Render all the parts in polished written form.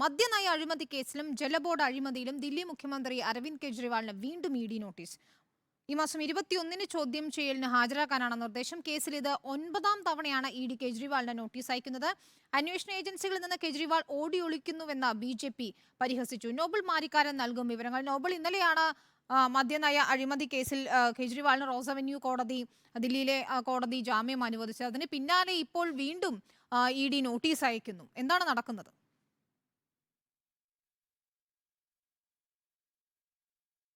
മദ്യനയ അഴിമതി കേസിലും ജലബോർഡ് അഴിമതിയിലും ദില്ലി മുഖ്യമന്ത്രി അരവിന്ദ് കെജ്രിവാളിന് വീണ്ടും ഇ ഡി നോട്ടീസ്. ഈ മാസം 21 ചോദ്യം ചെയ്യലിന് ഹാജരാക്കാനാണ് നിർദ്ദേശം. കേസിൽ ഇത് 9ാം തവണയാണ് ഇ ഡി കെജ്രിവാളിന് നോട്ടീസ് അയക്കുന്നത്. അന്വേഷണ ഏജൻസികളിൽ നിന്ന് കെജ്രിവാൾ ഓടി ഒളിക്കുന്നുവെന്ന് BJP പരിഹസിച്ചു. നോബൽ മാരിക്കാരൻ നൽകും വിവരങ്ങൾ. നോബൽ, ഇന്നലെയാണ് മദ്യനയ അഴിമതി കേസിൽ കെജ്രിവാളിന് റോസ് അവന്യൂ കോടതി, ദില്ലിയിലെ കോടതി ജാമ്യം അനുവദിച്ചത്. അതിന് പിന്നാലെ ഇപ്പോൾ വീണ്ടും ഇ ഡി നോട്ടീസ് അയക്കുന്നു. എന്താണ് നടക്കുന്നത്?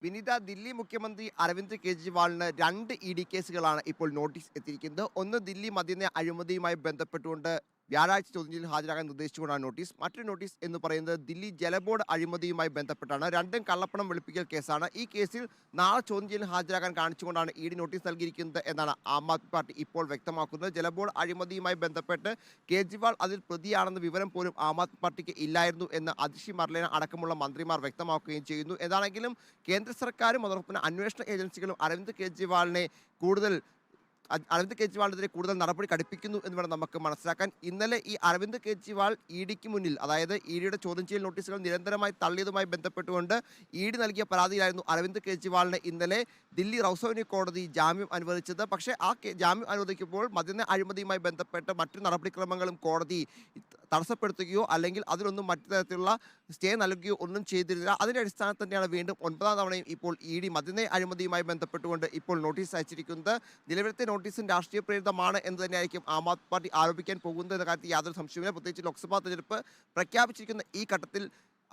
വിനീത, ദില്ലി മുഖ്യമന്ത്രി അരവിന്ദ് കെജ്രിവാളിന് 2 ED കേസുകളാണ് ഇപ്പോൾ നോട്ടീസ് എത്തിയിരിക്കുന്നത്. ഒന്ന്, ദില്ലി മദ്യനയ അഴിമതിയുമായി ബന്ധപ്പെട്ടുകൊണ്ട് വ്യാഴാഴ്ച ചോദ്യം ചെയ്യലിൽ ഹാജരാകാൻ നിർദ്ദേശിച്ചുകൊണ്ടാണ് നോട്ടീസ്. മറ്റൊരു നോട്ടീസ് എന്ന് പറയുന്നത് ദില്ലി ജലബോർഡ് അഴിമതിയുമായി ബന്ധപ്പെട്ടാണ്. രണ്ടും കള്ളപ്പണം വെളുപ്പിക്കൽ കേസാണ്. ഈ കേസിൽ നാളെ ചോദ്യം ചെയ്യലിൽ ഹാജരാകാൻ കാണിച്ചുകൊണ്ടാണ് ED നോട്ടീസ് നൽകിയിരിക്കുന്നത് എന്നാണ് ആം ആദ്മി പാർട്ടി ഇപ്പോൾ വ്യക്തമാക്കുന്നത്. ജലബോർഡ് അഴിമതിയുമായി ബന്ധപ്പെട്ട് കേജ്രിവാൾ അതിൽ പ്രതിയാണെന്ന വിവരം പോലും ആം ആദ്മി പാർട്ടിക്ക് ഇല്ലായിരുന്നു എന്ന് അതിഷി മർലേന അടക്കമുള്ള മന്ത്രിമാർ വ്യക്തമാക്കുകയും ചെയ്യുന്നു. ഏതാണെങ്കിലും കേന്ദ്ര സർക്കാരും അതോടൊപ്പം അന്വേഷണ ഏജൻസികളും അരവിന്ദ് കെജ്രിവാളിനെതിരെ കൂടുതൽ നടപടി കടുപ്പിക്കുന്നു എന്ന് വേണം നമുക്ക് മനസ്സിലാക്കാൻ. ഇന്നലെ ഈ അരവിന്ദ് കെജ്രിവാൾ EDക്ക് മുന്നിൽ, അതായത് EDയുടെ ചോദ്യം ചെയ്യൽ നോട്ടീസുകൾ നിരന്തരമായി തള്ളിയതുമായി ബന്ധപ്പെട്ടുകൊണ്ട് ED നൽകിയ പരാതിയിലായിരുന്നു അരവിന്ദ് കെജ്രിവാളിന് ഇന്നലെ ദില്ലി റൗസ് അവന്യൂ കോടതി ജാമ്യം അനുവദിച്ചത്. പക്ഷേ ആ ജാമ്യം അനുവദിക്കുമ്പോൾ മദ്യനയ അഴിമതിയുമായി ബന്ധപ്പെട്ട് മറ്റു നടപടിക്രമങ്ങളും കോടതി തടസ്സപ്പെടുത്തുകയോ അല്ലെങ്കിൽ അതിലൊന്നും മറ്റു തരത്തിലുള്ള സ്റ്റേ നൽകുകയോ ഒന്നും ചെയ്തിരുന്നില്ല. അതിൻ്റെ അടിസ്ഥാനത്തിൽ തന്നെയാണ് വീണ്ടും 9ാം തവണയും ഇപ്പോൾ ED മദ്യനയ അഴിമതിയുമായി ബന്ധപ്പെട്ടുകൊണ്ട് ഇപ്പോൾ നോട്ടീസ് അയച്ചിരിക്കുന്നത്. നിലവിലത്തെ നോട്ടീസും രാഷ്ട്രീയ പ്രേരിതമാണ് എന്ന് തന്നെയായിരിക്കും ആം ആദ്മി പാർട്ടി ആരോപിക്കാൻ പോകുന്നത് എന്ന കാര്യത്തിൽ യാതൊരു സംശയമില്ല. പ്രത്യേകിച്ച് ലോക്സഭാ തെരഞ്ഞെടുപ്പ് പ്രഖ്യാപിച്ചിരിക്കുന്ന ഈ ഘട്ടത്തിൽ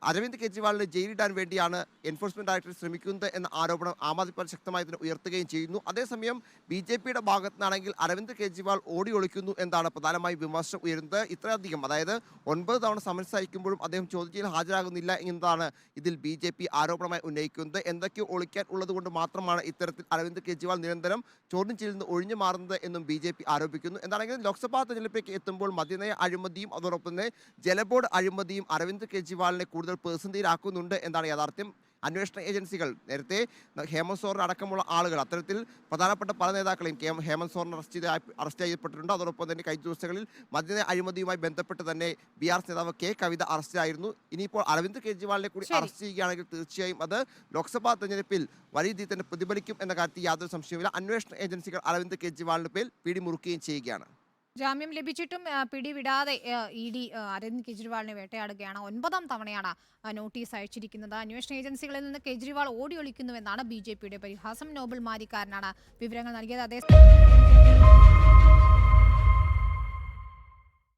അരവിന്ദ് കെജ്രിവാളിനെ ജയിലിടാൻ വേണ്ടിയാണ് എൻഫോഴ്സ്മെന്റ് ഡയറക്ടറേറ്റ് ശ്രമിക്കുന്നത് എന്ന ആരോപണം ആം ആദ്മി പാർട്ടി ശക്തമായി തന്നെ ഉയർത്തുകയും ചെയ്യുന്നു. അതേസമയം BJPയുടെ ഭാഗത്തു നിന്നാണെങ്കിൽ അരവിന്ദ് കെജ്രിവാൾ ഓടി ഒളിക്കുന്നു എന്നാണ് പ്രധാനമായും വിമർശനം ഉയരുന്നത്. ഇത്രയധികം, അതായത് 9 തവണ സമൻസ് അയക്കുമ്പോഴും അദ്ദേഹം ചോദ്യം ചെയ്യൽ ഹാജരാകുന്നില്ല എന്നതാണ് ഇതിൽ BJP ആരോപണമായി ഉന്നയിക്കുന്നത്. എന്തൊക്കെയോ ഒളിക്കാൻ ഉള്ളത് കൊണ്ട് മാത്രമാണ് ഇത്തരത്തിൽ അരവിന്ദ് കെജ്രിവാൾ നിരന്തരം ചോദ്യം ചെയ്യലിൽ നിന്ന് ഒഴിഞ്ഞു മാറുന്നത് എന്നും BJP ആരോപിക്കുന്നു. എന്താണെങ്കിലും ലോക്സഭാ തെരഞ്ഞെടുപ്പിലേക്ക് എത്തുമ്പോൾ മദ്യനയ അഴിമതിയും അതോടൊപ്പം തന്നെ ജലബോർഡ് അഴിമതിയും അരവിന്ദ് കെജ്രിവാളിനെ കൂടുതൽ പ്രതിസന്ധിയിലാക്കുന്നുണ്ട് എന്നാണ് യാഥാർത്ഥ്യം. അന്വേഷണ ഏജൻസികൾ നേരത്തെ ഹേമന്ത് സോറൻ അടക്കമുള്ള ആളുകൾ, അത്തരത്തിൽ പ്രധാനപ്പെട്ട പല നേതാക്കളെയും ഹേമന്ത് സോറൻ അറസ്റ്റ് ചെയ്യപ്പെട്ടിട്ടുണ്ട്. അതോടൊപ്പം തന്നെ കഴിഞ്ഞ ദിവസങ്ങളിൽ മദ്യനയ അഴിമതിയുമായി ബന്ധപ്പെട്ട് തന്നെ BRS നേതാവ് കവിത അറസ്റ്റിലായിരുന്നു. ഇനിയിപ്പോൾ അരവിന്ദ് കെജ്രിവാളിനെ കൂടി അറസ്റ്റ് ചെയ്യുകയാണെങ്കിൽ തീർച്ചയായും അത് ലോക്സഭാ തെരഞ്ഞെടുപ്പിൽ വലിയ രീതിയിൽ തന്നെ പ്രതിഫലിക്കും എന്ന കാര്യത്തിൽ യാതൊരു സംശയവുമില്ല. അന്വേഷണ ഏജൻസികൾ അരവിന്ദ് കെജ്രിവാളിന്റെ പേരിൽ പിടിമുറുക്കുകയും ചെയ്യുകയാണ്. ജാമ്യം ലഭിച്ചിട്ടും പിടിവിടാതെ ED അരവിന്ദ് കെജ്രിവാളിനെ വേട്ടയാടുകയാണ്. 9ാം തവണയാണ് നോട്ടീസ് അയച്ചിരിക്കുന്നത്. അന്വേഷണ ഏജൻസികളിൽ നിന്ന് കെജ്രിവാൾ ഓടി ഒളിക്കുന്നുവെന്നാണ് BJPയുടെ പരിഹാസം. നോബൽ മാരിക്കാരനാണ് വിവരങ്ങൾ നൽകിയത്. അതേ